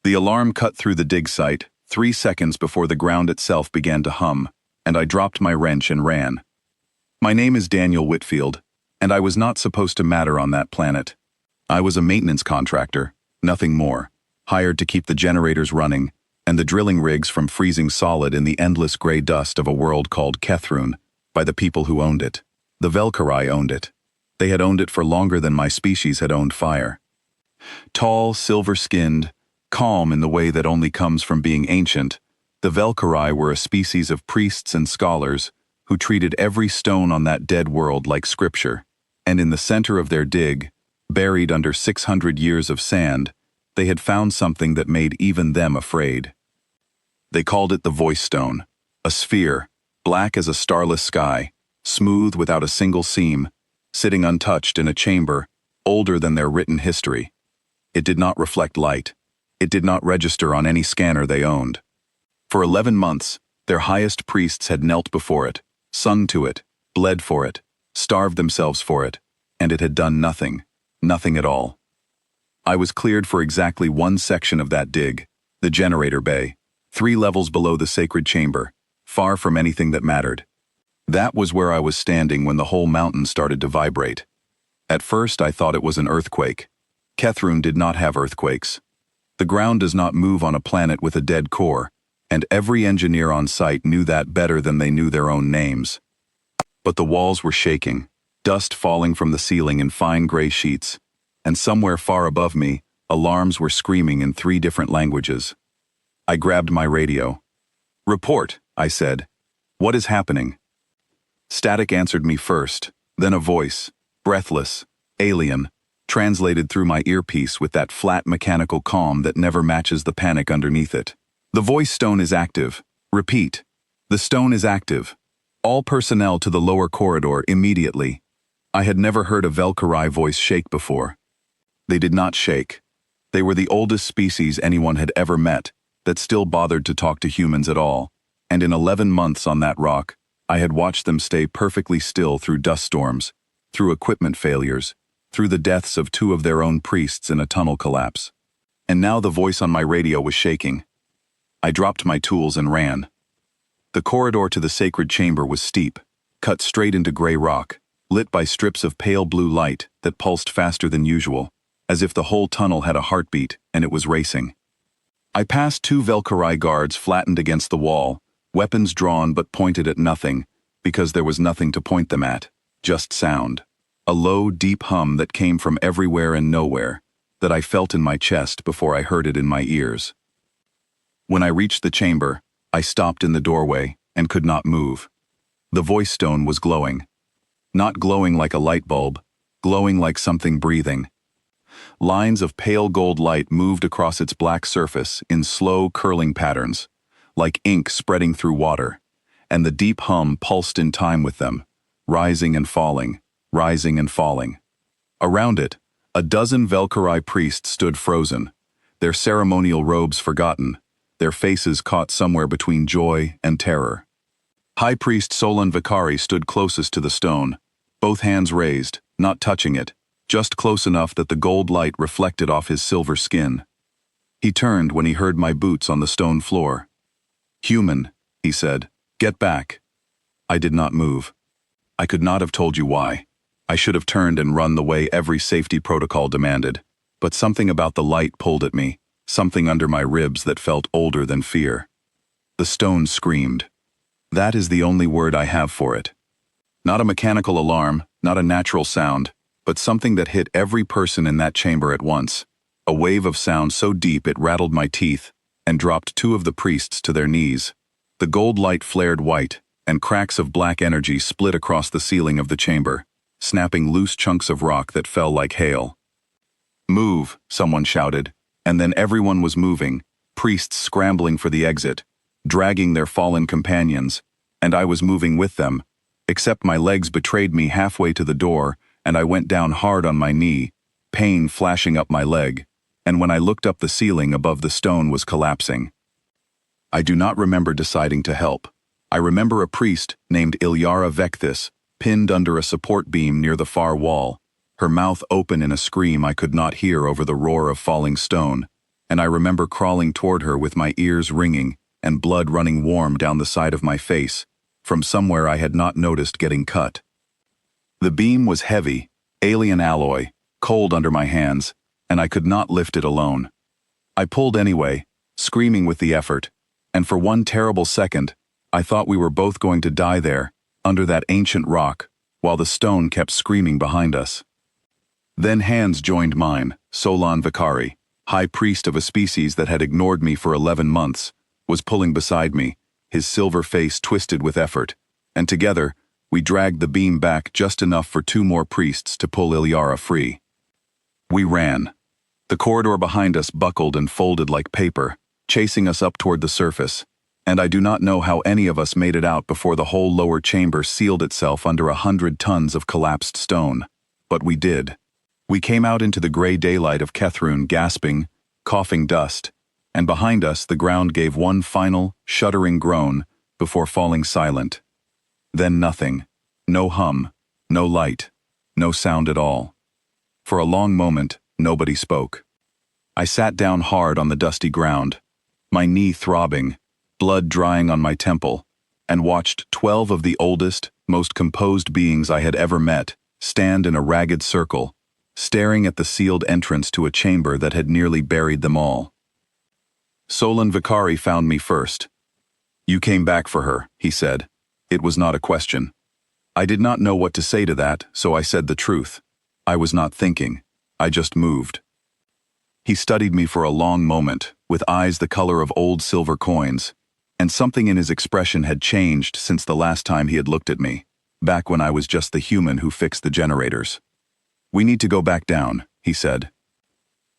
The alarm cut through the dig site 3 seconds before the ground itself began to hum, and I dropped my wrench and ran. My name is Daniel Whitfield, and I was not supposed to matter on that planet. I was a maintenance contractor, nothing more, hired to keep the generators running and the drilling rigs from freezing solid in the endless gray dust of a world called Kethrun by the people who owned it. The Velkarai owned it. They had owned it for longer than my species had owned fire. Tall, silver-skinned, calm in the way that only comes from being ancient, the Velkarai were a species of priests and scholars who treated every stone on that dead world like scripture, and in the center of their dig, buried under 600 years of sand, they had found something that made even them afraid. They called it the Voice Stone, a sphere, black as a starless sky, smooth without a single seam, sitting untouched in a chamber older than their written history. It did not reflect light. It did not register on any scanner they owned. For 11 months, their highest priests had knelt before it, sung to it, bled for it, starved themselves for it, and it had done nothing, nothing at all. I was cleared for exactly one section of that dig, the generator bay, 3 levels below the sacred chamber, far from anything that mattered. That was where I was standing when the whole mountain started to vibrate. At first I thought it was an earthquake. Kethrun did not have earthquakes. The ground does not move on a planet with a dead core, and every engineer on site knew that better than they knew their own names. But the walls were shaking, dust falling from the ceiling in fine gray sheets, and somewhere far above me, alarms were screaming in 3 different languages. I grabbed my radio. "Report," I said. "What is happening?" Static answered me first, then a voice, breathless, alien, translated through my earpiece with that flat mechanical calm that never matches the panic underneath it. "The voice stone is active. Repeat. The stone is active. All personnel to the lower corridor immediately." I had never heard a Velkarai voice shake before. They did not shake. They were the oldest species anyone had ever met that still bothered to talk to humans at all, and in 11 months on that rock, I had watched them stay perfectly still through dust storms, through equipment failures, through the deaths of 2 of their own priests in a tunnel collapse. And now the voice on my radio was shaking. I dropped my tools and ran. The corridor to the sacred chamber was steep, cut straight into gray rock, lit by strips of pale blue light that pulsed faster than usual, as if the whole tunnel had a heartbeat and it was racing. I passed 2 Velkarai guards flattened against the wall, weapons drawn but pointed at nothing, because there was nothing to point them at, just sound. A low, deep hum that came from everywhere and nowhere, that I felt in my chest before I heard it in my ears. When I reached the chamber, I stopped in the doorway and could not move. The voice stone was glowing. Not glowing like a light bulb, glowing like something breathing. Lines of pale gold light moved across its black surface in slow, curling patterns, like ink spreading through water, and the deep hum pulsed in time with them, rising and falling, rising and falling. Around it, a dozen Velkarai priests stood frozen, their ceremonial robes forgotten, their faces caught somewhere between joy and terror. High Priest Solon Vikari stood closest to the stone, both hands raised, not touching it, just close enough that the gold light reflected off his silver skin. He turned when he heard my boots on the stone floor. "Human," he said, "get back." I did not move. I could not have told you why. I should have turned and run the way every safety protocol demanded, but something about the light pulled at me, something under my ribs that felt older than fear. The stone screamed. That is the only word I have for it. Not a mechanical alarm, not a natural sound, but something that hit every person in that chamber at once. A wave of sound so deep it rattled my teeth and dropped 2 of the priests to their knees. The gold light flared white, and cracks of black energy split across the ceiling of the chamber, snapping loose chunks of rock that fell like hail. "Move," someone shouted, and then everyone was moving, priests scrambling for the exit, dragging their fallen companions, and I was moving with them, except my legs betrayed me halfway to the door, and I went down hard on my knee, pain flashing up my leg, and when I looked up the ceiling above the stone was collapsing. I do not remember deciding to help. I remember a priest named Ilyara Vekthis, pinned under a support beam near the far wall, her mouth open in a scream I could not hear over the roar of falling stone, and I remember crawling toward her with my ears ringing and blood running warm down the side of my face, from somewhere I had not noticed getting cut. The beam was heavy, alien alloy, cold under my hands, and I could not lift it alone. I pulled anyway, screaming with the effort, and for one terrible second, I thought we were both going to die there, under that ancient rock, while the stone kept screaming behind us. Then hands joined mine. Solon Vicari, high priest of a species that had ignored me for 11 months, was pulling beside me, his silver face twisted with effort, and together, we dragged the beam back just enough for 2 more priests to pull Ilyara free. We ran. The corridor behind us buckled and folded like paper, chasing us up toward the surface, and I do not know how any of us made it out before the whole lower chamber sealed itself under 100 tons of collapsed stone. But we did. We came out into the gray daylight of Kethrun gasping, coughing dust, and behind us the ground gave one final, shuddering groan before falling silent. Then nothing. No hum, no light, no sound at all. For a long moment, nobody spoke. I sat down hard on the dusty ground, my knee throbbing, blood drying on my temple, and watched 12 of the oldest, most composed beings I had ever met stand in a ragged circle, staring at the sealed entrance to a chamber that had nearly buried them all. Solon Vicari found me first. "You came back for her," he said. It was not a question. I did not know what to say to that, so I said the truth. I was not thinking. I just moved. He studied me for a long moment, with eyes the color of old silver coins, and something in his expression had changed since the last time he had looked at me, back when I was just the human who fixed the generators. "We need to go back down," he said.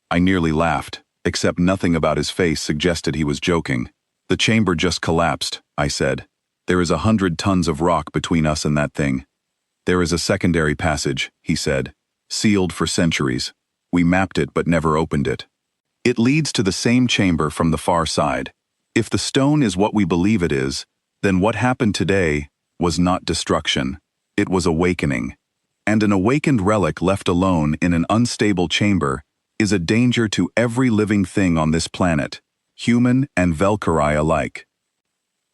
I nearly laughed, except nothing about his face suggested he was joking. "The chamber just collapsed," I said. "There is 100 tons of rock between us and that thing." "There is a secondary passage," he said, "sealed for centuries. We mapped it but never opened it. It leads to the same chamber from the far side. If the stone is what we believe it is, then what happened today was not destruction. It was awakening. And an awakened relic left alone in an unstable chamber is a danger to every living thing on this planet, human and Valkyrie alike."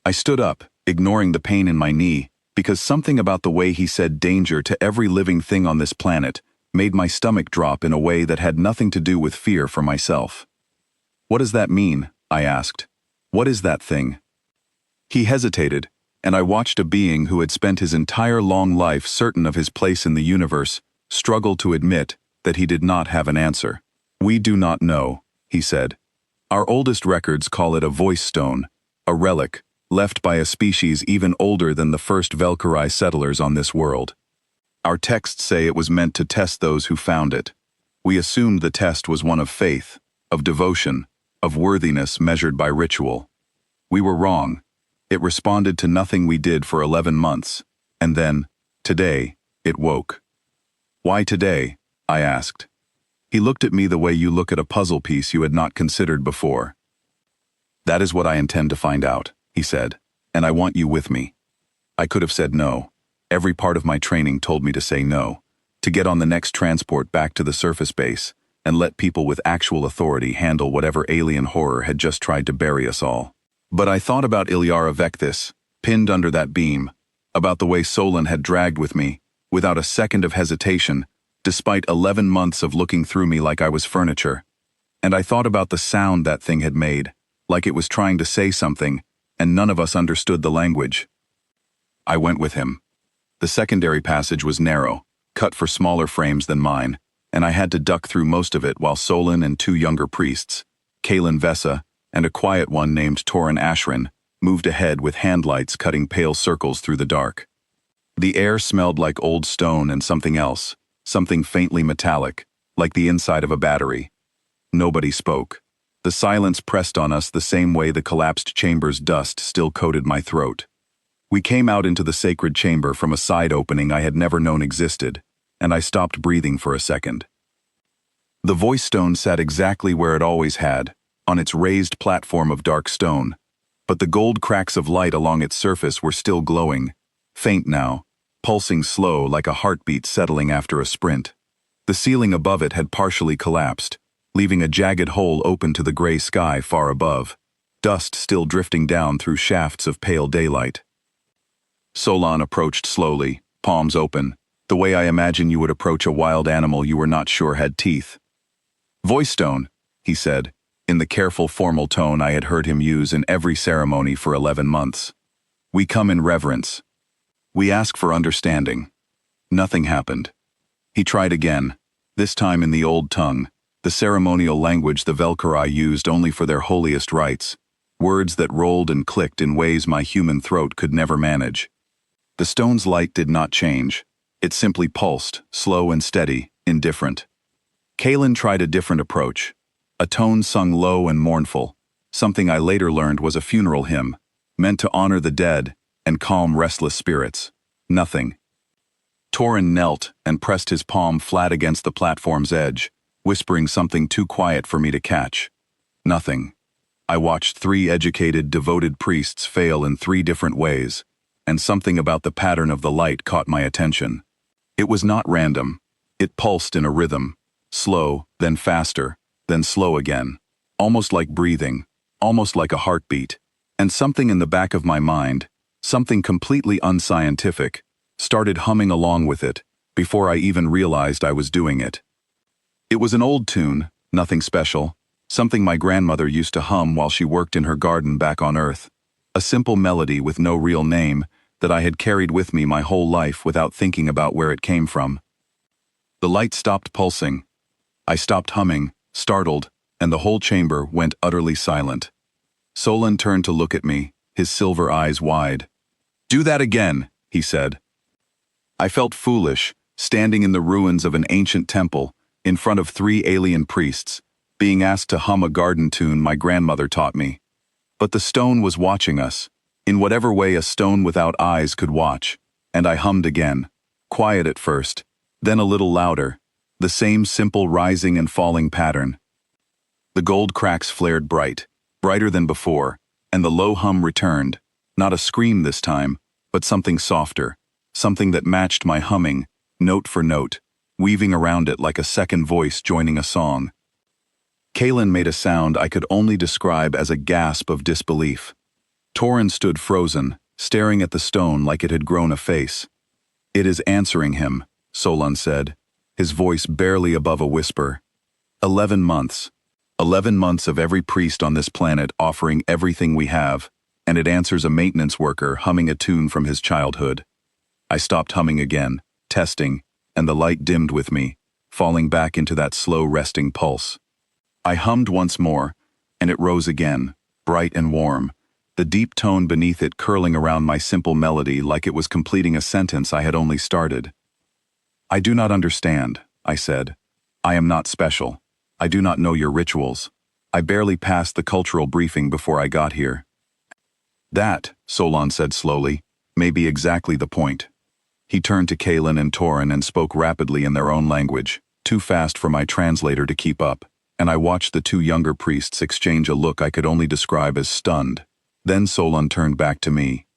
I stood up, ignoring the pain in my knee, because something about the way he said danger to every living thing on this planet made my stomach drop in a way that had nothing to do with fear for myself. "What does that mean?" I asked. "What is that thing?" He hesitated, and I watched a being who had spent his entire long life certain of his place in the universe struggle to admit that he did not have an answer. "We do not know," he said. "Our oldest records call it a voice stone, a relic, left by a species even older than the first Valkyrie settlers on this world. Our texts say it was meant to test those who found it. We assumed the test was one of faith, of devotion, of worthiness measured by ritual. We were wrong. It responded to nothing we did for 11 months, and then, today, it woke." "Why today?" I asked. He looked at me the way you look at a puzzle piece you had not considered before. "That is what I intend to find out," he said, "and I want you with me." I could have said no. Every part of my training told me to say no, to get on the next transport back to the surface base, and let people with actual authority handle whatever alien horror had just tried to bury us all. But I thought about Ilyara Vectis, pinned under that beam, about the way Solon had dragged with me, without a second of hesitation, despite 11 months of looking through me like I was furniture. And I thought about the sound that thing had made, like it was trying to say something, and none of us understood the language. I went with him. The secondary passage was narrow, cut for smaller frames than mine, and I had to duck through most of it while Solon and 2 younger priests, Kalen Vessa, and a quiet one named Torin Ashrin, moved ahead with handlights cutting pale circles through the dark. The air smelled like old stone and something else, something faintly metallic, like the inside of a battery. Nobody spoke. The silence pressed on us the same way the collapsed chamber's dust still coated my throat. We came out into the sacred chamber from a side opening I had never known existed, and I stopped breathing for a second. The voice stone sat exactly where it always had, on its raised platform of dark stone, but the gold cracks of light along its surface were still glowing, faint now, pulsing slow like a heartbeat settling after a sprint. The ceiling above it had partially collapsed, leaving a jagged hole open to the gray sky far above, dust still drifting down through shafts of pale daylight. Solon approached slowly, palms open, the way I imagine you would approach a wild animal you were not sure had teeth. "Voice stone," he said, in the careful formal tone I had heard him use in every ceremony for 11 months. "We come in reverence. We ask for understanding." Nothing happened. He tried again, this time in the old tongue, the ceremonial language the Velcari used only for their holiest rites, words that rolled and clicked in ways my human throat could never manage. The stone's light did not change. It simply pulsed, slow and steady, indifferent. Kalen tried a different approach, a tone sung low and mournful, something I later learned was a funeral hymn, meant to honor the dead and calm restless spirits. Nothing. Torin knelt and pressed his palm flat against the platform's edge, whispering something too quiet for me to catch. Nothing. I watched 3 educated, devoted priests fail in 3 different ways, and something about the pattern of the light caught my attention. It was not random. It pulsed in a rhythm, slow, then faster, then slow again, almost like breathing, almost like a heartbeat. And something in the back of my mind, something completely unscientific, started humming along with it before I even realized I was doing it. It was an old tune, nothing special, something my grandmother used to hum while she worked in her garden back on Earth. A simple melody with no real name that I had carried with me my whole life without thinking about where it came from. The light stopped pulsing. I stopped humming, startled, and the whole chamber went utterly silent. Solon turned to look at me, his silver eyes wide. "Do that again," he said. I felt foolish, standing in the ruins of an ancient temple, in front of 3 alien priests, being asked to hum a garden tune my grandmother taught me. But the stone was watching us, in whatever way a stone without eyes could watch, and I hummed again, quiet at first, then a little louder, the same simple rising and falling pattern. The gold cracks flared bright, brighter than before, and the low hum returned, not a scream this time, but something softer, something that matched my humming, note for note, weaving around it like a second voice joining a song. Kalen made a sound I could only describe as a gasp of disbelief. Torin stood frozen, staring at the stone like it had grown a face. "It is answering him," Solon said, his voice barely above a whisper. 11 months. 11 months of every priest on this planet offering everything we have, and it answers a maintenance worker humming a tune from his childhood. I stopped humming again, testing, and the light dimmed with me, falling back into that slow resting pulse. I hummed once more, and it rose again, bright and warm, the deep tone beneath it curling around my simple melody like it was completing a sentence I had only started. "I do not understand," I said. "I am not special. I do not know your rituals. I barely passed the cultural briefing before I got here." "That," Solon said slowly, "may be exactly the point." He turned to Kalen and Torin and spoke rapidly in their own language, too fast for my translator to keep up, and I watched the 2 younger priests exchange a look I could only describe as stunned. Then Solon turned back to me.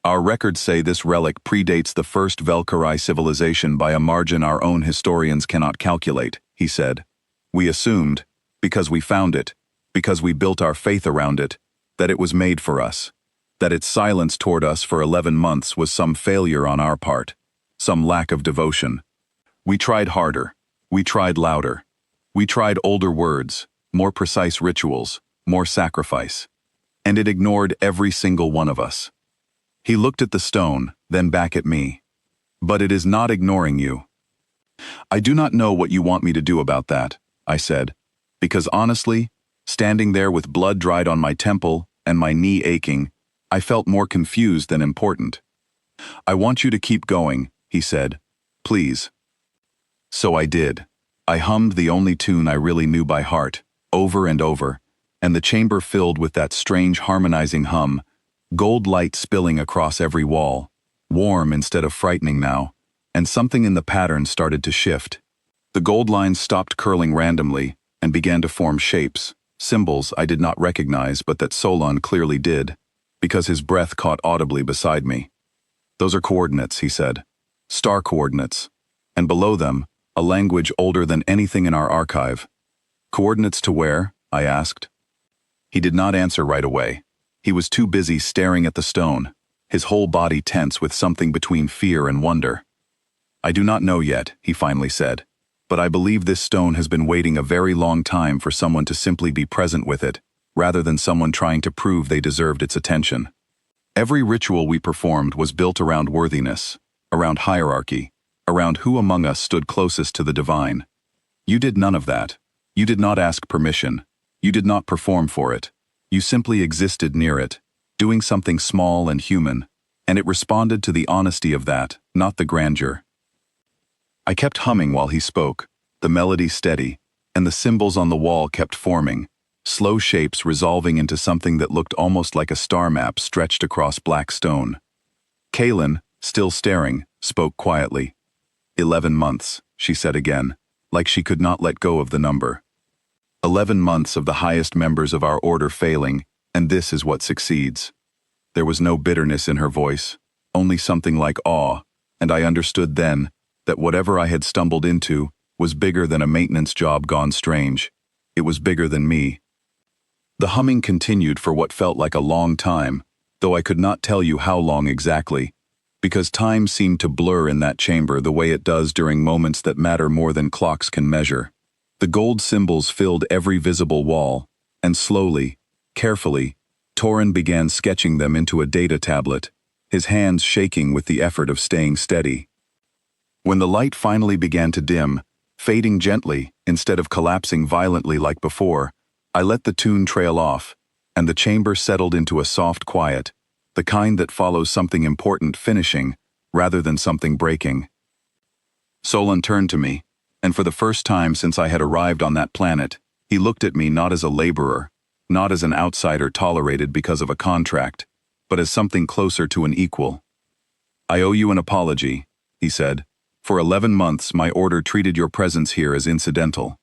"Our records say this relic predates the first Velcari civilization by a margin our own historians cannot calculate," he said. "We assumed, because we found it, because we built our faith around it, that it was made for us, that its silence toward us for 11 months was some failure on our part, some lack of devotion. We tried harder, we tried louder, we tried older words, more precise rituals, more sacrifice, and it ignored every single one of us." He looked at the stone, then back at me. "But it is not ignoring you." "I do not know what you want me to do about that," I said, because honestly, standing there with blood dried on my temple and my knee aching, I felt more confused than important. "I want you to keep going," he said. "Please." So I did. I hummed the only tune I really knew by heart, over and over, and the chamber filled with that strange harmonizing hum, gold light spilling across every wall, warm instead of frightening now, and something in the pattern started to shift. The gold lines stopped curling randomly and began to form shapes, symbols I did not recognize but that Solon clearly did, because his breath caught audibly beside me. "Those are coordinates," he said. "Star coordinates. And below them, a language older than anything in our archive. "Coordinates to where?" I asked. He did not answer right away. He was too busy staring at the stone, his whole body tense with something between fear and wonder. "I do not know yet," he finally said, "but I believe this stone has been waiting a very long time for someone to simply be present with it, rather than someone trying to prove they deserved its attention." Every ritual we performed was built around worthiness, around hierarchy, around who among us stood closest to the divine. You did none of that. You did not ask permission. You did not perform for it. You simply existed near it, doing something small and human, and it responded to the honesty of that, not the grandeur. I kept humming while he spoke, the melody steady, and the symbols on the wall kept forming, slow shapes resolving into something that looked almost like a star map stretched across black stone. Kaylin, still staring, spoke quietly. 11 months, she said again, like she could not let go of the number. 11 months of the highest members of our order failing, and this is what succeeds. There was no bitterness in her voice, only something like awe, and I understood then that whatever I had stumbled into was bigger than a maintenance job gone strange. It was bigger than me. The humming continued for what felt like a long time, though I could not tell you how long exactly, because time seemed to blur in that chamber the way it does during moments that matter more than clocks can measure. The gold symbols filled every visible wall, and slowly, carefully, Torin began sketching them into a data tablet, his hands shaking with the effort of staying steady. When the light finally began to dim, fading gently instead of collapsing violently like before, I let the tune trail off, and the chamber settled into a soft quiet, the kind that follows something important finishing, rather than something breaking. Solon turned to me, and for the first time since I had arrived on that planet, he looked at me not as a laborer, not as an outsider tolerated because of a contract, but as something closer to an equal. "I owe you an apology," he said. "For 11 months my order treated your presence here as incidental.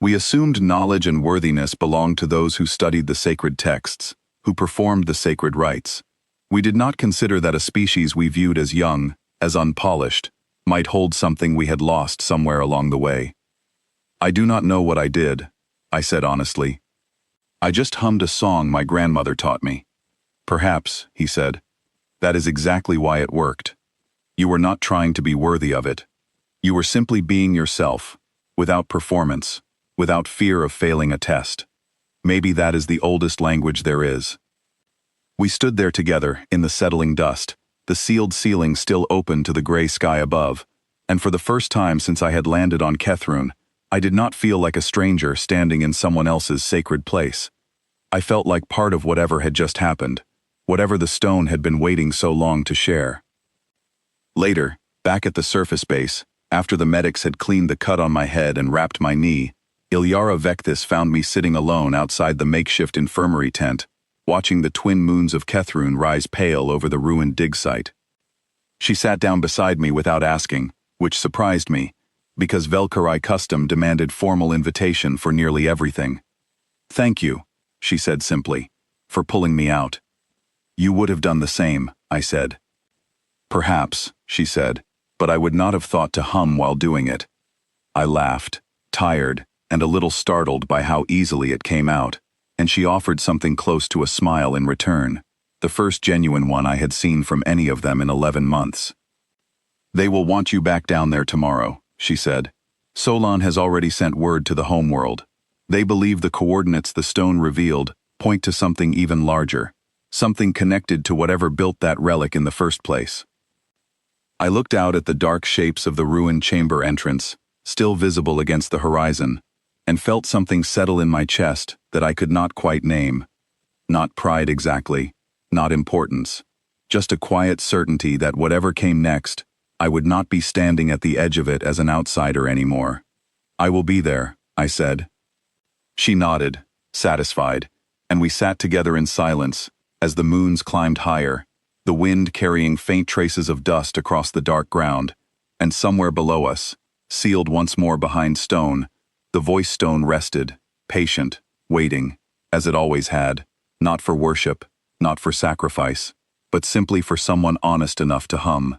We assumed knowledge and worthiness belonged to those who studied the sacred texts, who performed the sacred rites. We did not consider that a species we viewed as young, as unpolished, might hold something we had lost somewhere along the way. I do not know what I did," I said honestly. "I just hummed a song my grandmother taught me." "Perhaps," he said, "that is exactly why it worked. You were not trying to be worthy of it. You were simply being yourself, without performance, without fear of failing a test. Maybe that is the oldest language there is." We stood there together in the settling dust, the sealed ceiling still open to the gray sky above, and for the first time since I had landed on Kethrun, I did not feel like a stranger standing in someone else's sacred place. I felt like part of whatever had just happened, whatever the stone had been waiting so long to share. Later, back at the surface base, after the medics had cleaned the cut on my head and wrapped my knee, Ilyara Vectis found me sitting alone outside the makeshift infirmary tent, watching the twin moons of Kethrun rise pale over the ruined dig site. She sat down beside me without asking, which surprised me, because Velkarai custom demanded formal invitation for nearly everything. "Thank you," she said simply, "for pulling me out." "You would have done the same," I said. "Perhaps," she said, "but I would not have thought to hum while doing it." I laughed, tired, and a little startled by how easily it came out, and she offered something close to a smile in return, the first genuine one I had seen from any of them in 11 months. "They will want you back down there tomorrow," she said. "Solon has already sent word to the homeworld. They believe the coordinates the stone revealed point to something even larger, something connected to whatever built that relic in the first place." I looked out at the dark shapes of the ruined chamber entrance, still visible against the horizon, and felt something settle in my chest that I could not quite name. Not pride exactly, not importance, just a quiet certainty that whatever came next, I would not be standing at the edge of it as an outsider anymore. "I will be there," I said. She nodded, satisfied, and we sat together in silence as the moons climbed higher, the wind carrying faint traces of dust across the dark ground, and somewhere below us, sealed once more behind stone, the voice stone rested, patient, waiting, as it always had, not for worship, not for sacrifice, but simply for someone honest enough to hum.